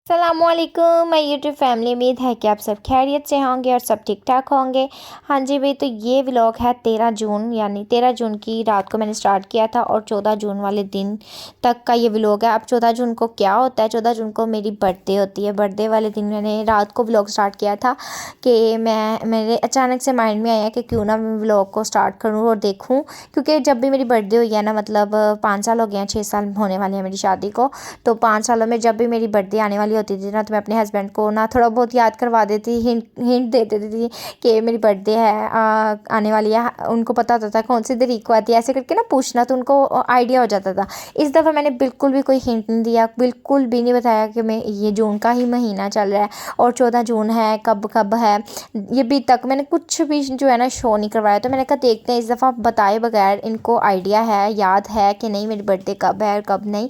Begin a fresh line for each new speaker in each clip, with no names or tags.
सलामुअलैकुम my YouTube family. उम्मीद है कि आप सब खैरियत से होंगे और सब ठीक ठाक होंगे। हाँ जी भाई, तो ये व्लॉग है 13 जून, यानी 13 जून की रात को मैंने स्टार्ट किया था और 14 जून वाले दिन तक का ये व्लॉग है। अब 14 जून को क्या होता है, 14 जून को मेरी बर्थडे होती है। बर्थडे वाले दिन मैंने रात को व्लॉग स्टार्ट किया था कि मेरे अचानक से माइंड में आया कि क्यों ना मैं व्लॉग को स्टार्ट करूँ और देखूँ, क्योंकि जब भी मेरी बर्थडे हुई है ना, मतलब 5 साल हो गए हैं, 6 साल होने वाले हैं मेरी शादी को। तो 5 सालों में जब भी मेरी बर्थडे आने वाली होती थी ना, तो मैं अपने हस्बैंड को ना थोड़ा बहुत याद करवा देती, हिंट हिंट दे देती थी कि मेरी बर्थडे है आने वाली है। उनको पता होता था कौन सी तारीख को आती है, ऐसे करके ना पूछना, तो उनको आइडिया हो जाता था। इस दफ़ा मैंने बिल्कुल भी कोई हिंट नहीं दिया, बिल्कुल भी नहीं बताया कि मैं ये जून का ही महीना चल रहा है और 14 जून है, कब कब है, ये भी तक मैंने कुछ भी जो है ना शो नहीं करवाया। तो मैंने कहा देखते हैं इस दफ़ा बताए बगैर इनको आइडिया है, याद है कि नहीं मेरी बर्थडे कब है और कब नहीं,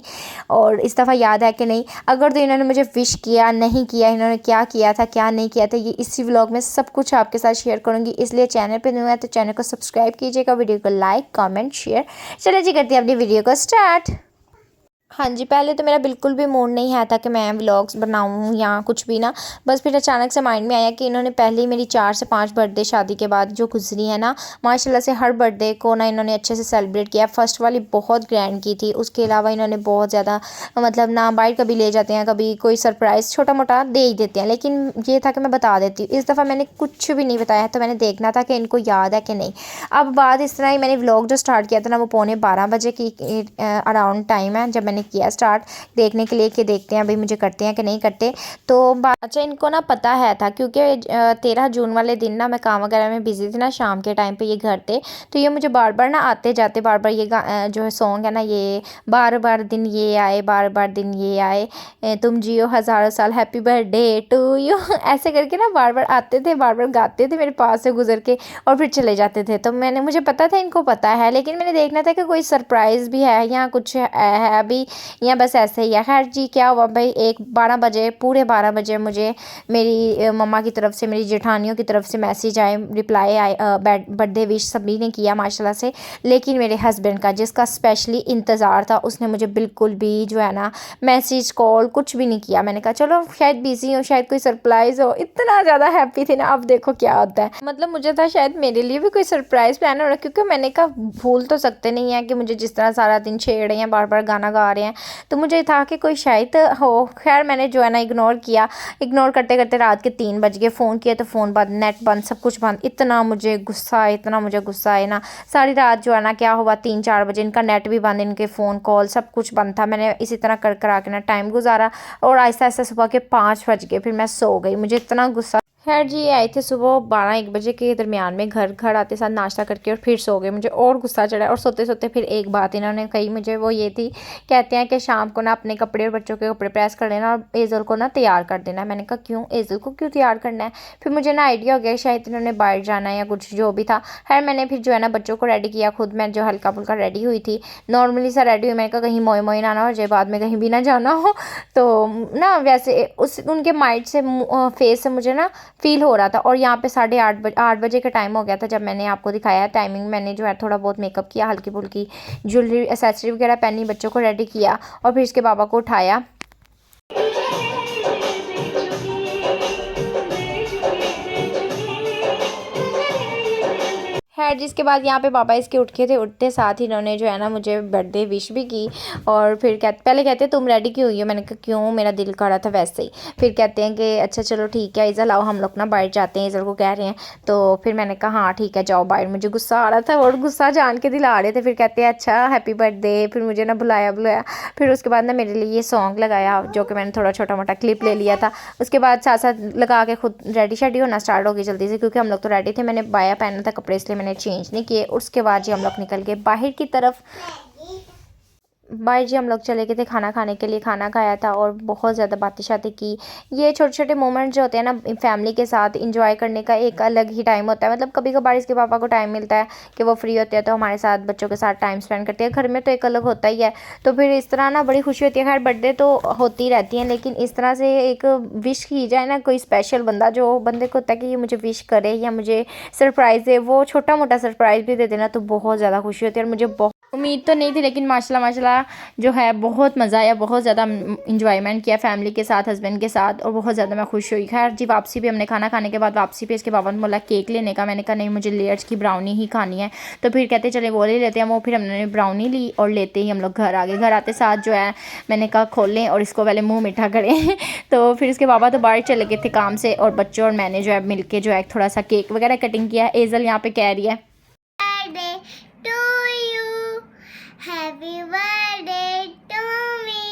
और इस दफ़ा याद है कि नहीं। अगर तो इन्होंने मुझे विश किया नहीं किया, इन्होंने क्या किया था क्या नहीं किया था, ये इसी व्लॉग में सब कुछ आपके साथ शेयर करूँगी। इसलिए चैनल पे न्यू है तो चैनल को सब्सक्राइब कीजिएगा, वीडियो को लाइक कमेंट शेयर। चलिए जी, करते हैं अपनी वीडियो को स्टार्ट। हाँ जी, पहले तो मेरा बिल्कुल भी मूड नहीं है था कि मैं व्लॉग्स बनाऊँ या कुछ भी ना। बस फिर अचानक से माइंड में आया कि इन्होंने पहले ही मेरी 4 से 5 बर्थडे शादी के बाद जो गुजरी है ना, माशाल्लाह से हर बर्थडे को ना इन्होंने अच्छे से सेलिब्रेट किया। फर्स्ट वाली बहुत ग्रैंड की थी, उसके अलावा इन्होंने बहुत ज़्यादा मतलब ना बाहर कभी ले जाते हैं, कभी कोई सरप्राइज़ छोटा मोटा दे ही देते हैं, लेकिन ये था कि मैं बता देती हूँ। इस दफ़ा मैंने कुछ भी नहीं बताया, तो मैंने देखना था कि इनको याद है कि नहीं। अब बात इस तरह ही, मैंने व्लॉग जो स्टार्ट किया था ना, वो पौने 12 बजे की अराउंड टाइम है जब मैंने किया स्टार्ट, देखने के लिए कि देखते हैं भाई मुझे करते हैं कि नहीं करते। तो अच्छा, इनको ना पता है था, क्योंकि 13 जून वाले दिन ना मैं काम वगैरह में बिजी थी ना, शाम के टाइम पे ये घर थे। तो ये मुझे बार बार ना आते जाते बार बार ये जो है सॉन्ग है ना, ये बार बार दिन ये आए, बार बार दिन ये आए, तुम जियो हज़ारों साल, हैप्पी बर्थडे टू यू ऐसे करके ना बार बार आते थे, बार बार गाते थे मेरे पास से गुजर के और फिर चले जाते थे। तो मुझे पता था इनको पता है, लेकिन मैंने देखना था कि कोई सरप्राइज़ भी है या कुछ है अभी, या बस ऐसे ही है। खैर जी, क्या हुआ भाई, 12 बजे, पूरे 12 बजे मुझे मेरी मम्मा की तरफ से, मेरी जेठानियों की तरफ से मैसेज आए, रिप्लाई आए, बर्थडे विश सभी ने किया माशाल्लाह से। लेकिन मेरे हस्बैंड का, जिसका स्पेशली इंतज़ार था, उसने मुझे बिल्कुल भी जो है ना मैसेज कॉल कुछ भी नहीं किया। मैंने कहा चलो शायद बिज़ी हो, शायद कोई सरप्राइज़ हो। इतना ज़्यादा हैप्पी थी ना, अब देखो क्या होता है। मतलब मुझे था शायद मेरे लिए भी कोई सरप्राइज़ प्लान हो रहा है, क्योंकि मैंने कहा भूल तो सकते नहीं है कि मुझे जिस तरह सारा दिन छेड़ रहे हैं, बार बार गाना गा रहे हैं, तो मुझे था कि कोई शायद हो। खैर मैंने जो है ना इग्नोर किया, इग्नोर करते करते रात के 3 बज गए। फ़ोन किया तो फ़ोन बंद, नेट बंद, सब कुछ बंद। इतना मुझे गुस्सा आया, इतना मुझे गुस्सा आया ना, सारी रात जो है ना क्या हुआ, 3-4 बजे इनका नेट भी बंद, इनके फ़ोन कॉल सब कुछ बंद था। मैंने इसी तरह कर करा के ना टाइम गुजारा और आहिस्ता आहिस्ता सुबह के 5 बज गए, फिर मैं सो गई। मुझे इतना गुस्सा। खैर जी, आए थे सुबह 12-1 बजे के दरमियान में, घर आते साथ नाश्ता करके और फिर सो गए। मुझे और गुस्सा चढ़ा, और सोते सोते फिर एक बात इन्होंने कही मुझे, वो ये थी, कहते हैं कि शाम को ना अपने कपड़े और बच्चों के कपड़े प्रेस कर लेना और एज़ल को ना तैयार कर देना। मैंने कहा क्यों, एज़ल को क्यों तैयार करना है। फिर मुझे ना आइडिया हो गया शायद इन्होंने बाहर जाना है या कुछ जो भी था। खैर मैंने फिर जो है ना बच्चों को रेडी किया, खुद मैं जो हल्का फुल्का रेडी हुई थी, नॉर्मली सा रेडी हुई। मैंने कहा कहीं मोए मोए ना हो जाए, बाद में कहीं भी ना जाना हो। तो ना वैसे उस उनके माइंड से, फेस से मुझे ना फील हो रहा था। और यहाँ पे 8:30 बजे का टाइम हो गया था जब मैंने आपको दिखाया टाइमिंग। मैंने जो है थोड़ा बहुत मेकअप किया, हल्की फुल्की ज्वेलरी एक्सेसरी वगैरह पहनी, बच्चों को रेडी किया और फिर इसके बाबा को उठाया। खैर जिसके बाद यहाँ पे पापा इसके उठ के थे, उठते साथ ही इन्होंने जो है ना मुझे बर्थडे विश भी की। और फिर पहले कहते तुम रेडी क्यों हुई हो। मैंने कहा क्यों, मेरा दिल कर रहा था वैसे ही। फिर कहते हैं कि अच्छा चलो ठीक है इज़ल, आओ हम लोग ना बाहर जाते हैं, इज़ल को कह रहे हैं। तो फिर मैंने कहा हाँ ठीक है जाओ बाहर। मुझे गुस्सा आ रहा था और गुस्सा जान के दिला रहे थे। फिर कहते हैं अच्छा हैप्पी बर्थडे, फिर मुझे ना बुलाया। फिर उसके बाद ना मेरे लिए ये सॉन्ग लगाया, जो कि मैंने थोड़ा छोटा मोटा क्लिप ले लिया था। उसके बाद साथ साथ लगा के खुद रेडी शेडी होना स्टार्ट हो गई जल्दी से, क्योंकि हम लोग तो रेडी थे। मैंने बाया पहना था कपड़े, इसलिए मैंने चेंज नहीं किए। उसके बाद जी हम लोग निकल गए बाहर की तरफ। भाई जी हम लोग चले गए थे खाना खाने के लिए, खाना खाया था और बहुत ज़्यादा बातें शातें की। ये छोटे छोटे मोमेंट जो होते हैं ना फैमिली के साथ इंजॉय करने का एक अलग ही टाइम होता है। मतलब कभी कभार इसके पापा को टाइम मिलता है कि वो फ्री होते हैं तो हमारे साथ बच्चों के साथ टाइम स्पेंड करते हैं। घर में तो एक अलग होता ही है, तो फिर इस तरह ना बड़ी खुशी होती है। खैर बर्थडे तो होती रहती हैं, लेकिन इस तरह से एक विश की जाए ना, कोई स्पेशल बंदा जो बंदे को होता है कि ये मुझे विश करे या मुझे सरप्राइज़ दे, वो छोटा मोटा सरप्राइज़ भी दे देना, तो बहुत ज़्यादा खुशी होती है। और मुझे बहुत उम्मीद तो नहीं थी, लेकिन माशाल्लाह माशाल्लाह का जो है बहुत मज़ा आया, बहुत ज़्यादा इंजॉयमेंट किया फैमिली के साथ, हस्बैंड के साथ, और बहुत ज़्यादा मैं खुश हुई। खैर जी वापसी भी हमने खाना खाने के बाद वापसी पे इसके बाबा ने बोला केक लेने का। मैंने कहा नहीं, मुझे लेयर्स की ब्राउनी ही खानी है। तो फिर कहते चले वो ले लेते हैं। वो फिर हमने ब्राउनी ली और लेते ही हम लोग घर आ गए। घर आते साथ जो है मैंने कहा खोलें और इसको पहले मुँह मीठा करें तो फिर इसके बाबा तो बाहर चले गए थे काम से, और बच्चों और मैंने जो है मिलके जो है थोड़ा सा केक वगैरह कटिंग किया। एजल यहाँ पे कह रही है
to you, happy birthday to me,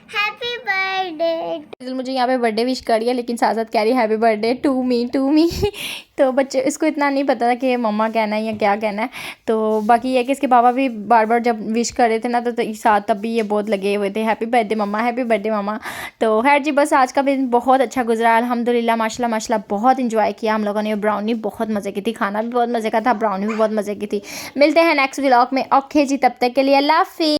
happy birthday।
एजल मुझे यहाँ पे बर्थडे विश करी है, लेकिन साथ साथ कह रही है हैप्पी बर्थडे टू मी तो बच्चे इसको इतना नहीं पता था कि मम्मा कहना है या क्या कहना है। तो बाकी ये कि इसके बाबा भी बार बार जब विश कर रहे थे ना, तो साथ तब भी ये बहुत लगे हुए थे हैप्पी बर्थडे मम्मा, हैप्पी बर्थडे मम्मा। तो खैर जी बस आज का दिन बहुत अच्छा गुजरा अल्हम्दुलिल्लाह, माशाल्लाह माशाल्लाह बहुत इंजॉय किया हम लोगों ने। ब्राउनी बहुत मज़े की थी, खाना भी बहुत मज़े का था, ब्राउनी भी बहुत मज़े की थी। मिलते हैं नेक्स्ट व्लॉग में। ओके जी, तब तक के लिए अल्लाह हाफिज़।